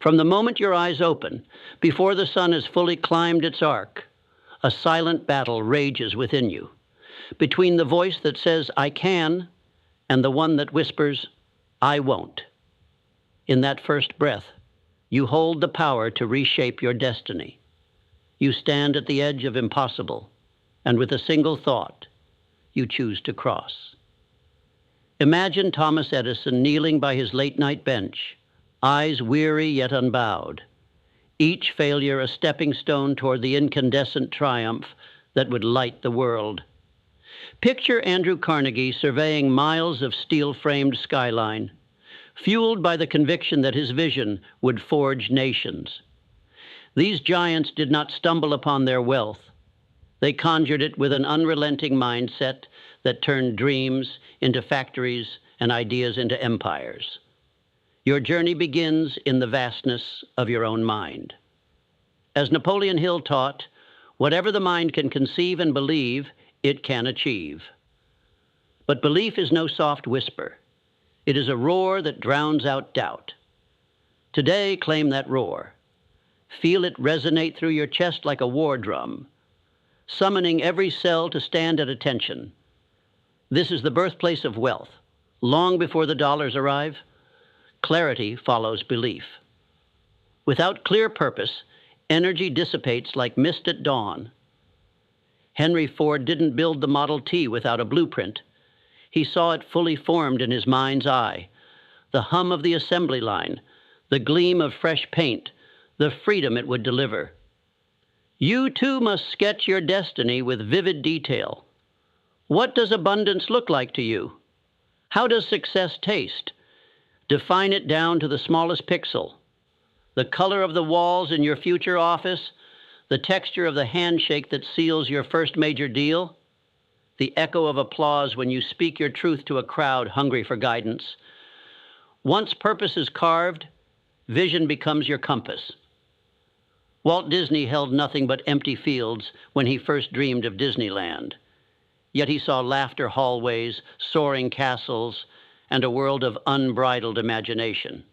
From the moment your eyes open, before the sun has fully climbed its arc, a silent battle rages within you, between the voice that says, I can, and the one that whispers, I won't. In that first breath, you hold the power to reshape your destiny. You stand at the edge of impossible, and with a single thought, you choose to cross. Imagine Thomas Edison kneeling by his late-night bench, eyes weary yet unbowed, each failure a stepping stone toward the incandescent triumph that would light the world. Picture Andrew Carnegie surveying miles of steel-framed skyline, fueled by the conviction that his vision would forge nations. These giants did not stumble upon their wealth. They conjured it with an unrelenting mindset that turned dreams into factories and ideas into empires. Your journey begins in the vastness of your own mind. As Napoleon Hill taught, whatever the mind can conceive and believe, it can achieve. But belief is no soft whisper. It is a roar that drowns out doubt. Today, claim that roar. Feel it resonate through your chest like a war drum, summoning every cell to stand at attention. This is the birthplace of wealth. Long before the dollars arrive, clarity follows belief. Without clear purpose, energy dissipates like mist at dawn. Henry Ford didn't build the Model T without a blueprint. He saw it fully formed in his mind's eye. The hum of the assembly line, the gleam of fresh paint, the freedom it would deliver. You too must sketch your destiny with vivid detail. What does abundance look like to you? How does success taste? Define it down to the smallest pixel. The color of the walls in your future office, the texture of the handshake that seals your first major deal, the echo of applause when you speak your truth to a crowd hungry for guidance. Once purpose is carved, vision becomes your compass. Walt Disney held nothing but empty fields when he first dreamed of Disneyland. Yet he saw laughter hallways, soaring castles, and a world of unbridled imagination.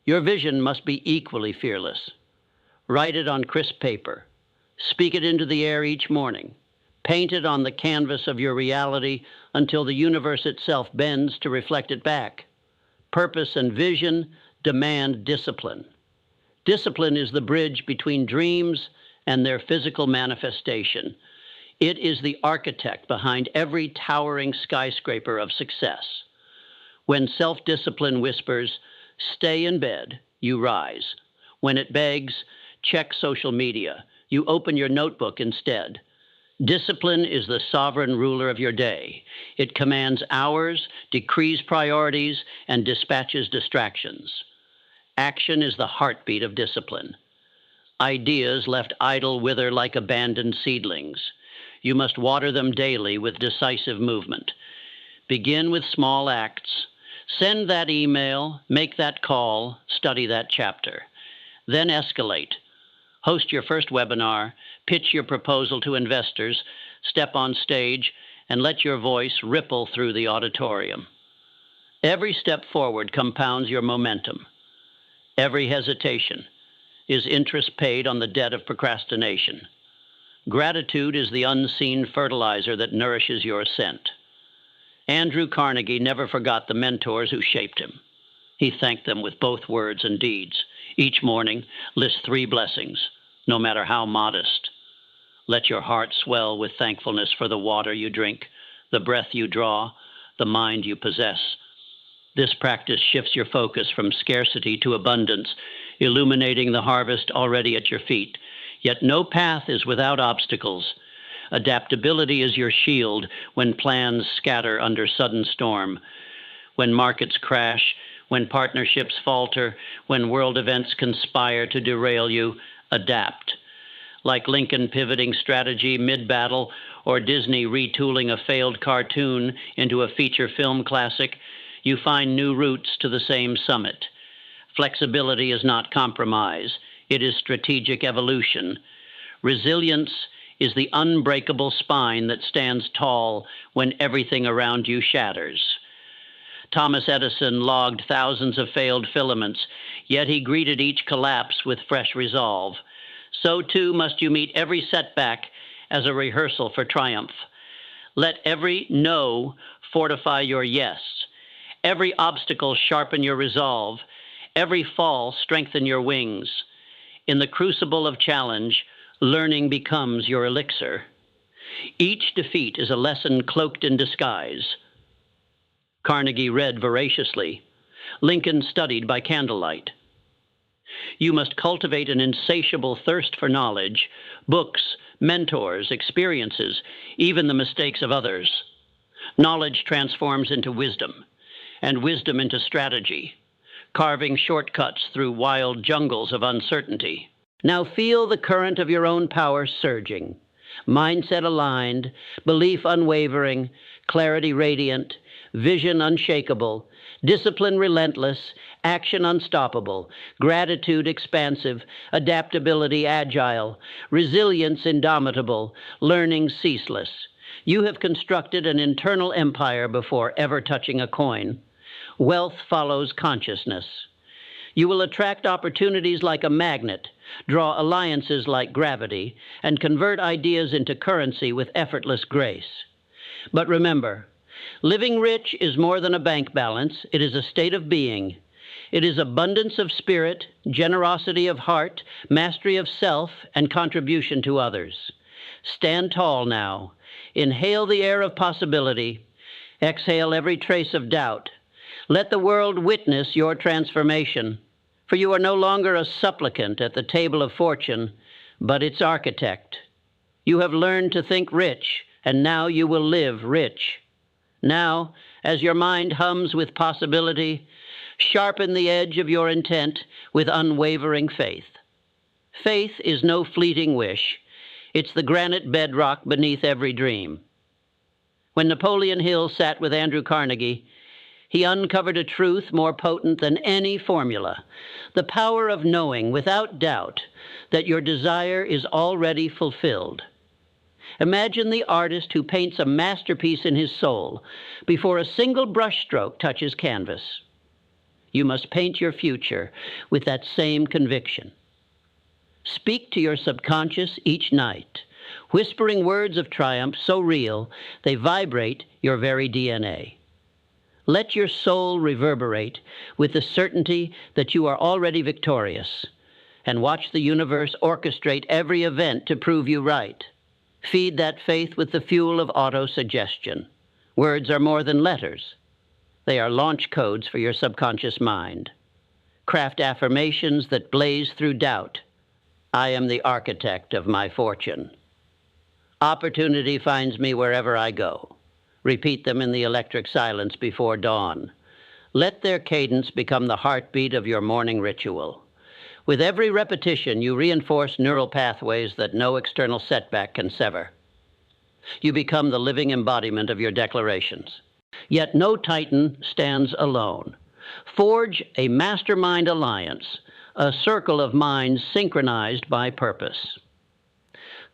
Your vision must be equally fearless. Write it on crisp paper. Speak it into the air each morning. Paint it on the canvas of your reality until the universe itself bends to reflect it back. Purpose and vision demand discipline. Discipline is the bridge between dreams and their physical manifestation. It is the architect behind every towering skyscraper of success. When self-discipline whispers, stay in bed, you rise. When it begs, check social media, you open your notebook instead. Discipline is the sovereign ruler of your day. It commands hours, decrees priorities, and dispatches distractions. Action is the heartbeat of discipline. Ideas left idle wither like abandoned seedlings. You must water them daily with decisive movement. Begin with small acts. Send that email, make that call, study that chapter. Then escalate. Host your first webinar, pitch your proposal to investors, step on stage, and let your voice ripple through the auditorium. Every step forward compounds your momentum. Every hesitation is interest paid on the debt of procrastination. Gratitude is the unseen fertilizer that nourishes your ascent. Andrew Carnegie never forgot the mentors who shaped him. He thanked them with both words and deeds. Each morning, list 3 blessings, no matter how modest. Let your heart swell with thankfulness for the water you drink, the breath you draw, the mind you possess. This practice shifts your focus from scarcity to abundance, illuminating the harvest already at your feet. Yet no path is without obstacles. Adaptability is your shield when plans scatter under sudden storm. When markets crash, when partnerships falter, when world events conspire to derail you, adapt. Like Lincoln pivoting strategy mid-battle or Disney retooling a failed cartoon into a feature film classic, you find new routes to the same summit. Flexibility is not compromise. It is strategic evolution. Resilience is the unbreakable spine that stands tall when everything around you shatters. Thomas Edison logged thousands of failed filaments, yet he greeted each collapse with fresh resolve. So too must you meet every setback as a rehearsal for triumph. Let every no fortify your yes. Every obstacle sharpen your resolve. Every fall strengthen your wings. In the crucible of challenge, learning becomes your elixir. Each defeat is a lesson cloaked in disguise. Carnegie read voraciously. Lincoln studied by candlelight. You must cultivate an insatiable thirst for knowledge, books, mentors, experiences, even the mistakes of others. Knowledge transforms into wisdom, and wisdom into strategy, carving shortcuts through wild jungles of uncertainty. Now feel the current of your own power surging, mindset aligned, belief unwavering, clarity radiant, vision unshakable, discipline relentless, action unstoppable, gratitude expansive, adaptability agile, resilience indomitable, learning ceaseless. You have constructed an internal empire before ever touching a coin. Wealth follows consciousness. You will attract opportunities like a magnet, draw alliances like gravity, and convert ideas into currency with effortless grace. But remember, living rich is more than a bank balance. It is a state of being. It is abundance of spirit, generosity of heart, mastery of self, and contribution to others. Stand tall now. Inhale the air of possibility. Exhale every trace of doubt. Let the world witness your transformation, for you are no longer a supplicant at the table of fortune, but its architect. You have learned to think rich, and now you will live rich. Now, as your mind hums with possibility, sharpen the edge of your intent with unwavering faith. Faith is no fleeting wish. It's the granite bedrock beneath every dream. When Napoleon Hill sat with Andrew Carnegie, he uncovered a truth more potent than any formula, the power of knowing without doubt that your desire is already fulfilled. Imagine the artist who paints a masterpiece in his soul before a single brushstroke touches canvas. You must paint your future with that same conviction. Speak to your subconscious each night, whispering words of triumph so real they vibrate your very DNA. Let your soul reverberate with the certainty that you are already victorious, and watch the universe orchestrate every event to prove you right. Feed that faith with the fuel of auto-suggestion. Words are more than letters. They are launch codes for your subconscious mind. Craft affirmations that blaze through doubt. I am the architect of my fortune. Opportunity finds me wherever I go. Repeat them in the electric silence before dawn. Let their cadence become the heartbeat of your morning ritual. With every repetition, you reinforce neural pathways that no external setback can sever. You become the living embodiment of your declarations. Yet no titan stands alone. Forge a mastermind alliance, a circle of minds synchronized by purpose.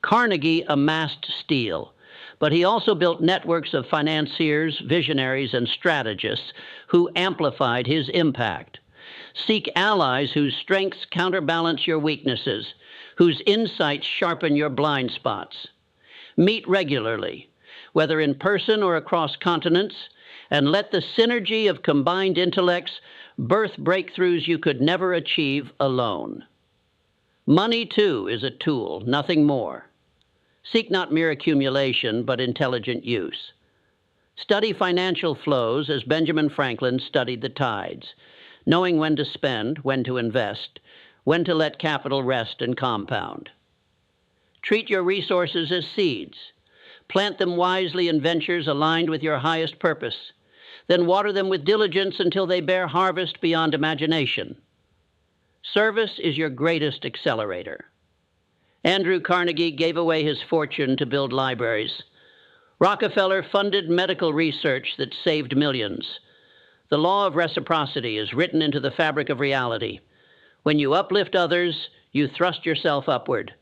Carnegie amassed steel, but he also built networks of financiers, visionaries, and strategists who amplified his impact. Seek allies whose strengths counterbalance your weaknesses, whose insights sharpen your blind spots. Meet regularly, whether in person or across continents, and let the synergy of combined intellects birth breakthroughs you could never achieve alone. Money, too, is a tool, nothing more. Seek not mere accumulation, but intelligent use. Study financial flows as Benjamin Franklin studied the tides, knowing when to spend, when to invest, when to let capital rest and compound. Treat your resources as seeds. Plant them wisely in ventures aligned with your highest purpose. Then water them with diligence until they bear harvest beyond imagination. Service is your greatest accelerator. Andrew Carnegie gave away his fortune to build libraries. Rockefeller funded medical research that saved millions. The law of reciprocity is written into the fabric of reality. When you uplift others, you thrust yourself upward.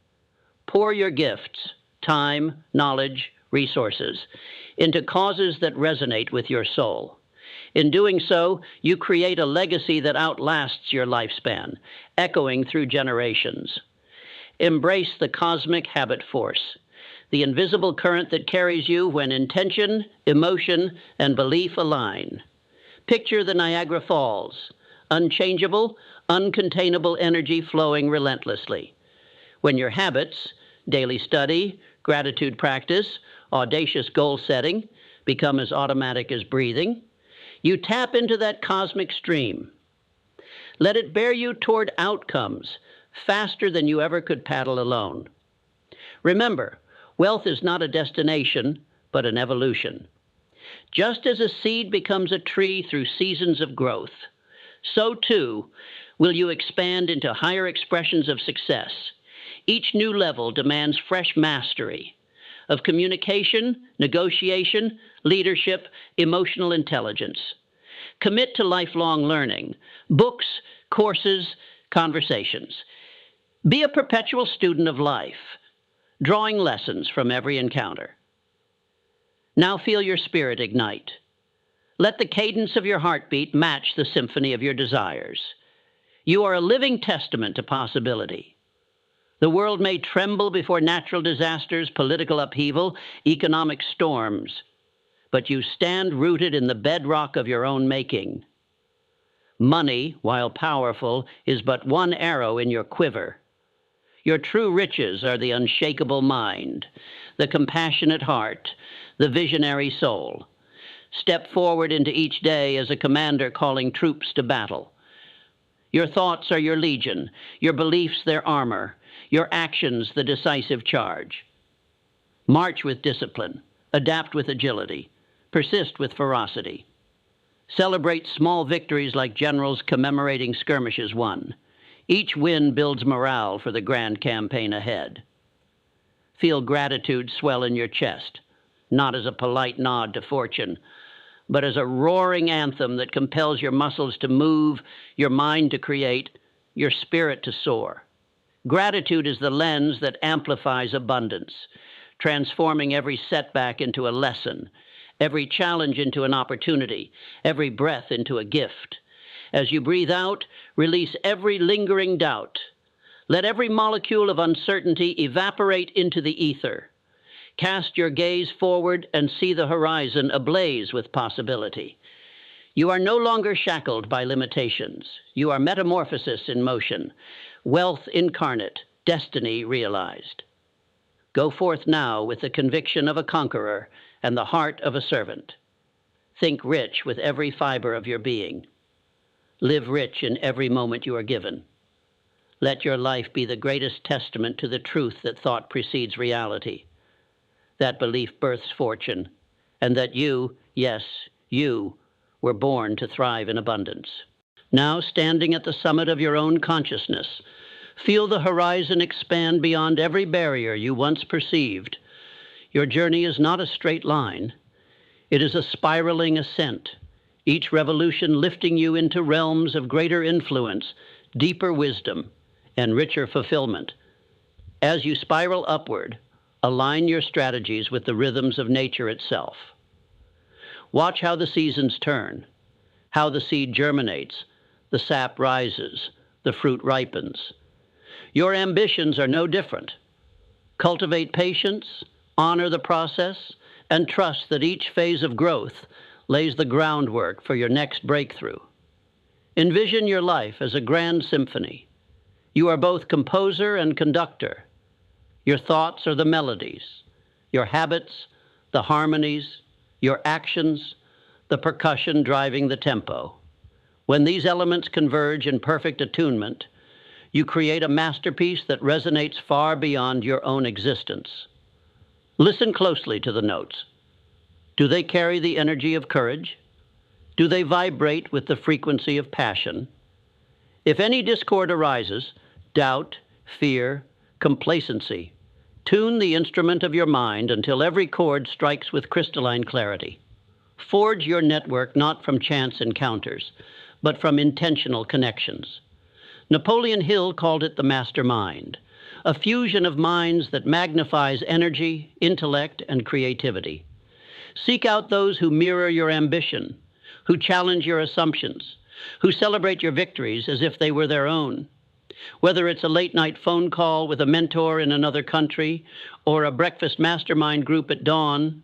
Pour your gifts, time, knowledge, resources, into causes that resonate with your soul. In doing so, you create a legacy that outlasts your lifespan, echoing through generations. Embrace the cosmic habit force, the invisible current that carries you when intention, emotion, and belief align. Picture the Niagara Falls, unchangeable, uncontainable energy flowing relentlessly. When your habits, daily study, gratitude practice, audacious goal setting, become as automatic as breathing, you tap into that cosmic stream. Let it bear you toward outcomes faster than you ever could paddle alone. Remember, wealth is not a destination, but an evolution. Just as a seed becomes a tree through seasons of growth, so too will you expand into higher expressions of success. Each new level demands fresh mastery of communication, negotiation, leadership, emotional intelligence. Commit to lifelong learning, books, courses, conversations. Be a perpetual student of life, drawing lessons from every encounter. Now feel your spirit ignite. Let the cadence of your heartbeat match the symphony of your desires. You are a living testament to possibility. The world may tremble before natural disasters, political upheaval, economic storms, but you stand rooted in the bedrock of your own making. Money, while powerful, is but one arrow in your quiver. Your true riches are the unshakable mind, the compassionate heart, the visionary soul. Step forward into each day as a commander calling troops to battle. Your thoughts are your legion, your beliefs their armor, your actions the decisive charge. March with discipline, adapt with agility, persist with ferocity. Celebrate small victories like generals commemorating skirmishes won. Each win builds morale for the grand campaign ahead. Feel gratitude swell in your chest, not as a polite nod to fortune, but as a roaring anthem that compels your muscles to move, your mind to create, your spirit to soar. Gratitude is the lens that amplifies abundance, transforming every setback into a lesson, every challenge into an opportunity, every breath into a gift. As you breathe out, release every lingering doubt. Let every molecule of uncertainty evaporate into the ether. Cast your gaze forward and see the horizon ablaze with possibility. You are no longer shackled by limitations. You are metamorphosis in motion, wealth incarnate, destiny realized. Go forth now with the conviction of a conqueror and the heart of a servant. Think rich with every fiber of your being. Live rich in every moment you are given. Let your life be the greatest testament to the truth that thought precedes reality, that belief births fortune, and that you, yes, you, were born to thrive in abundance. Now, standing at the summit of your own consciousness, feel the horizon expand beyond every barrier you once perceived. Your journey is not a straight line. It is a spiraling ascent, each revolution lifting you into realms of greater influence, deeper wisdom, and richer fulfillment. As you spiral upward, align your strategies with the rhythms of nature itself. Watch how the seasons turn, how the seed germinates, the sap rises, the fruit ripens. Your ambitions are no different. Cultivate patience, honor the process, and trust that each phase of growth lays the groundwork for your next breakthrough. Envision your life as a grand symphony. You are both composer and conductor. Your thoughts are the melodies, your habits, the harmonies, your actions, the percussion driving the tempo. When these elements converge in perfect attunement, you create a masterpiece that resonates far beyond your own existence. Listen closely to the notes. Do they carry the energy of courage? Do they vibrate with the frequency of passion? If any discord arises, doubt, fear, complacency, tune the instrument of your mind until every chord strikes with crystalline clarity. Forge your network not from chance encounters, but from intentional connections. Napoleon Hill called it the master mind, a fusion of minds that magnifies energy, intellect, and creativity. Seek out those who mirror your ambition, who challenge your assumptions, who celebrate your victories as if they were their own. Whether it's a late-night phone call with a mentor in another country or a breakfast mastermind group at dawn,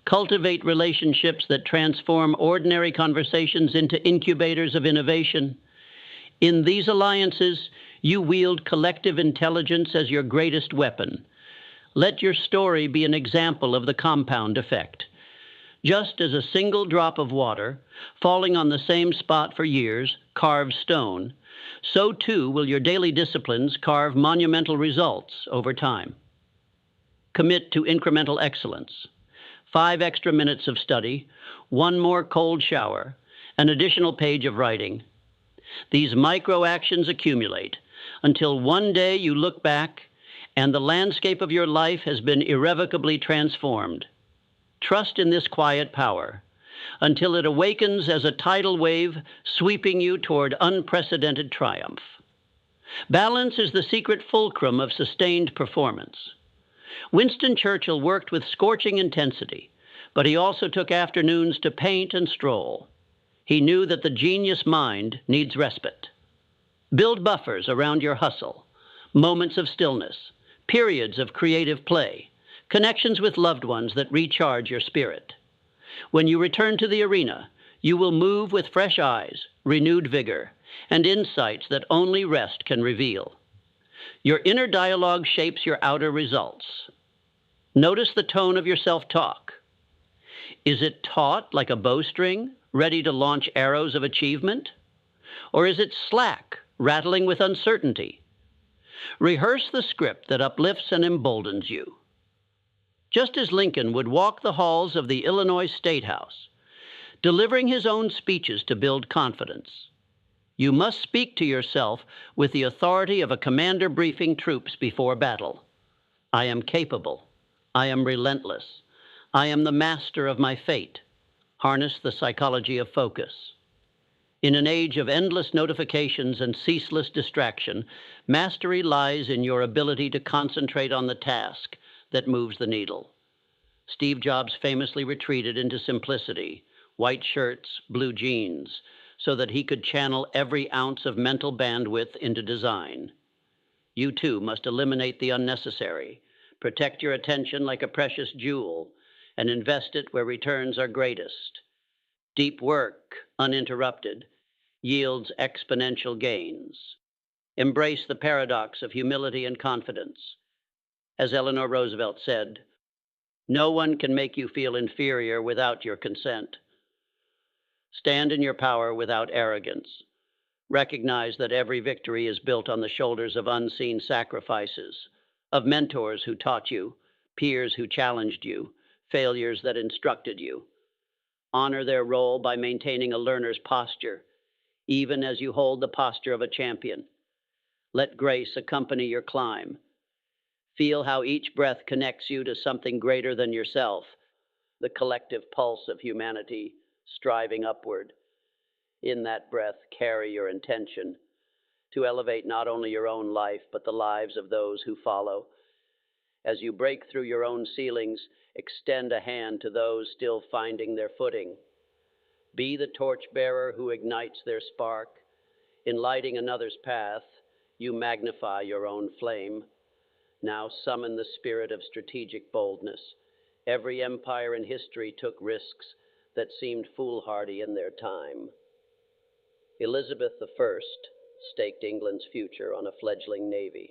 cultivate relationships that transform ordinary conversations into incubators of innovation. In these alliances, you wield collective intelligence as your greatest weapon. Let your story be an example of the compound effect. Just as a single drop of water, falling on the same spot for years, carves stone, so too will your daily disciplines carve monumental results over time. Commit to incremental excellence. 5 extra minutes of study, 1 more cold shower, an additional page of writing. These micro actions accumulate until one day you look back and the landscape of your life has been irrevocably transformed. Trust in this quiet power until it awakens as a tidal wave sweeping you toward unprecedented triumph. Balance is the secret fulcrum of sustained performance. Winston Churchill worked with scorching intensity, but he also took afternoons to paint and stroll. He knew that the genius mind needs respite. Build buffers around your hustle, moments of stillness, periods of creative play, connections with loved ones that recharge your spirit. When you return to the arena, you will move with fresh eyes, renewed vigor, and insights that only rest can reveal. Your inner dialogue shapes your outer results. Notice the tone of your self-talk. Is it taut like a bowstring, ready to launch arrows of achievement? Or is it slack, rattling with uncertainty? Rehearse the script that uplifts and emboldens you. Just as Lincoln would walk the halls of the Illinois State House, delivering his own speeches to build confidence, you must speak to yourself with the authority of a commander briefing troops before battle. I am capable. I am relentless. I am the master of my fate. Harness the psychology of focus. In an age of endless notifications and ceaseless distraction, mastery lies in your ability to concentrate on the task that moves the needle. Steve Jobs famously retreated into simplicity, white shirts, blue jeans, so that he could channel every ounce of mental bandwidth into design. You too must eliminate the unnecessary, protect your attention like a precious jewel, and invest it where returns are greatest. Deep work, uninterrupted, yields exponential gains. Embrace the paradox of humility and confidence. As Eleanor Roosevelt said, no one can make you feel inferior without your consent. Stand in your power without arrogance. Recognize that every victory is built on the shoulders of unseen sacrifices, of mentors who taught you, peers who challenged you, failures that instructed you. Honor their role by maintaining a learner's posture, even as you hold the posture of a champion. Let grace accompany your climb. Feel how each breath connects you to something greater than yourself, the collective pulse of humanity striving upward. In that breath, carry your intention to elevate not only your own life, but the lives of those who follow. As you break through your own ceilings, extend a hand to those still finding their footing. Be the torchbearer who ignites their spark. In lighting another's path, you magnify your own flame. Now summon the spirit of strategic boldness. Every empire in history took risks that seemed foolhardy in their time. Elizabeth I staked England's future on a fledgling navy.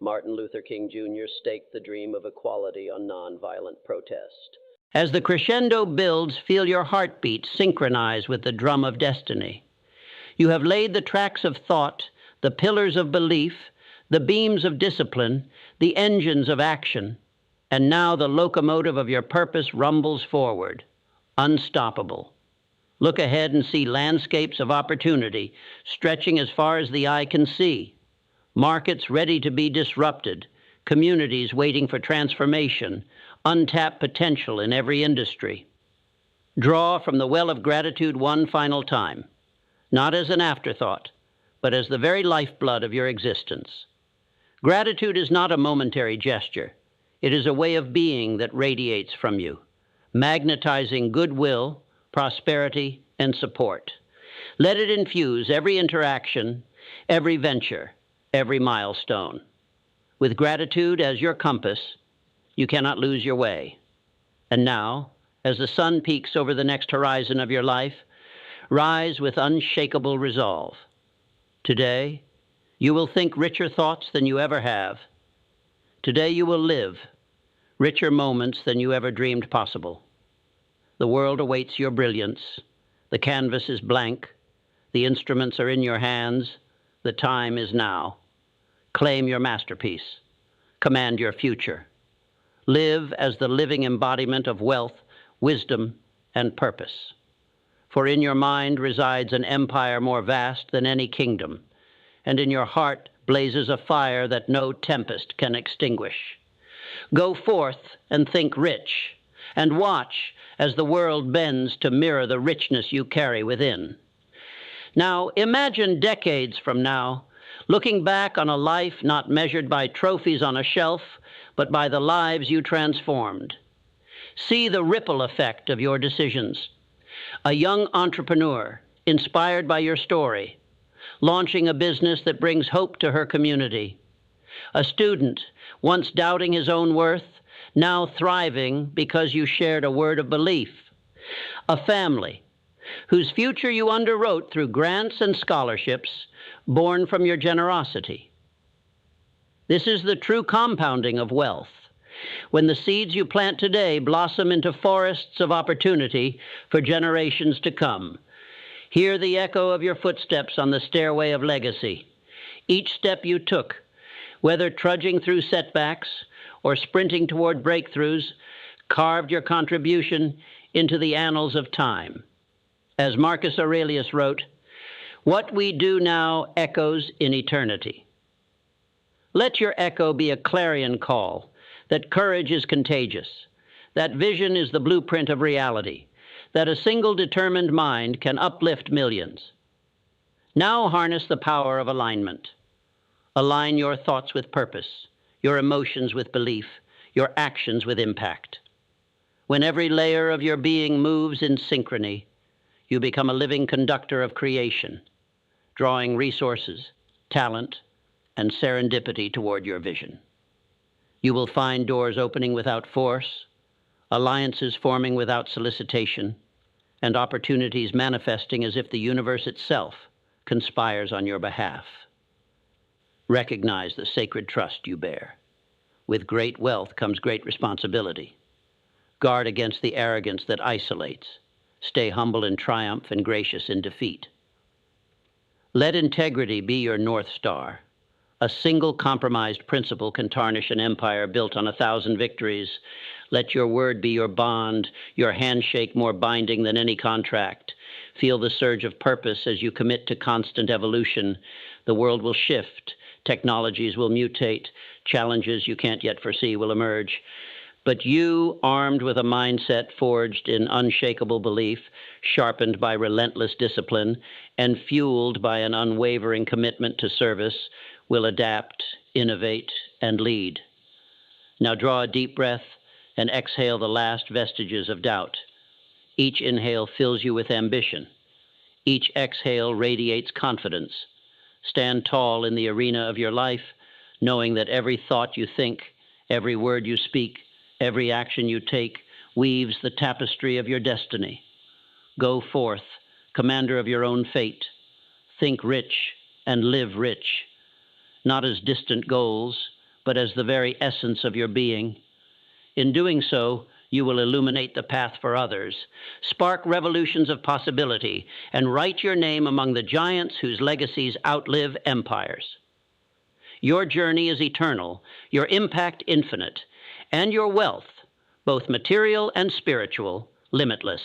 Martin Luther King Jr. staked the dream of equality on nonviolent protest. As the crescendo builds, feel your heartbeat synchronize with the drum of destiny. You have laid the tracks of thought, the pillars of belief, the beams of discipline, the engines of action, and now the locomotive of your purpose rumbles forward, unstoppable. Look ahead and see landscapes of opportunity stretching as far as the eye can see. Markets ready to be disrupted, communities waiting for transformation, untapped potential in every industry. Draw from the well of gratitude one final time, not as an afterthought, but as the very lifeblood of your existence. Gratitude is not a momentary gesture. It is a way of being that radiates from you, magnetizing goodwill, prosperity, and support. Let it infuse every interaction, every venture, every milestone. With gratitude as your compass, you cannot lose your way. And now, as the sun peaks over the next horizon of your life, rise with unshakable resolve. Today, you will think richer thoughts than you ever have. Today you will live richer moments than you ever dreamed possible. The world awaits your brilliance. The canvas is blank. The instruments are in your hands. The time is now. Claim your masterpiece. Command your future. Live as the living embodiment of wealth, wisdom, and purpose. For in your mind resides an empire more vast than any kingdom, and in your heart blazes a fire that no tempest can extinguish. Go forth and think rich, and watch as the world bends to mirror the richness you carry within. Now, imagine decades from now, looking back on a life not measured by trophies on a shelf, but by the lives you transformed. See the ripple effect of your decisions. A young entrepreneur, inspired by your story, launching a business that brings hope to her community. A student, once doubting his own worth, now thriving because you shared a word of belief. A family, whose future you underwrote through grants and scholarships born from your generosity. This is the true compounding of wealth, when the seeds you plant today blossom into forests of opportunity for generations to come. Hear the echo of your footsteps on the stairway of legacy. Each step you took, whether trudging through setbacks or sprinting toward breakthroughs, carved your contribution into the annals of time. As Marcus Aurelius wrote, "What we do now echoes in eternity." Let your echo be a clarion call that courage is contagious, that vision is the blueprint of reality, that a single determined mind can uplift millions. Now harness the power of alignment. Align your thoughts with purpose, your emotions with belief, your actions with impact. When every layer of your being moves in synchrony, you become a living conductor of creation, drawing resources, talent, and serendipity toward your vision. You will find doors opening without force, alliances forming without solicitation, and opportunities manifesting as if the universe itself conspires on your behalf. Recognize the sacred trust you bear. With great wealth comes great responsibility. Guard against the arrogance that isolates. Stay humble in triumph and gracious in defeat. Let integrity be your North Star. A single compromised principle can tarnish an empire built on 1,000 victories. Let your word be your bond, your handshake more binding than any contract. Feel the surge of purpose as you commit to constant evolution. The world will shift, technologies will mutate, challenges you can't yet foresee will emerge. But you, armed with a mindset forged in unshakable belief, sharpened by relentless discipline, and fueled by an unwavering commitment to service, will adapt, innovate, and lead. Now draw a deep breath and exhale the last vestiges of doubt. Each inhale fills you with ambition. Each exhale radiates confidence. Stand tall in the arena of your life, knowing that every thought you think, every word you speak, every action you take weaves the tapestry of your destiny. Go forth, commander of your own fate. Think rich and live rich, not as distant goals, but as the very essence of your being. In doing so, you will illuminate the path for others, spark revolutions of possibility, and write your name among the giants whose legacies outlive empires. Your journey is eternal, your impact infinite, and your wealth, both material and spiritual, limitless.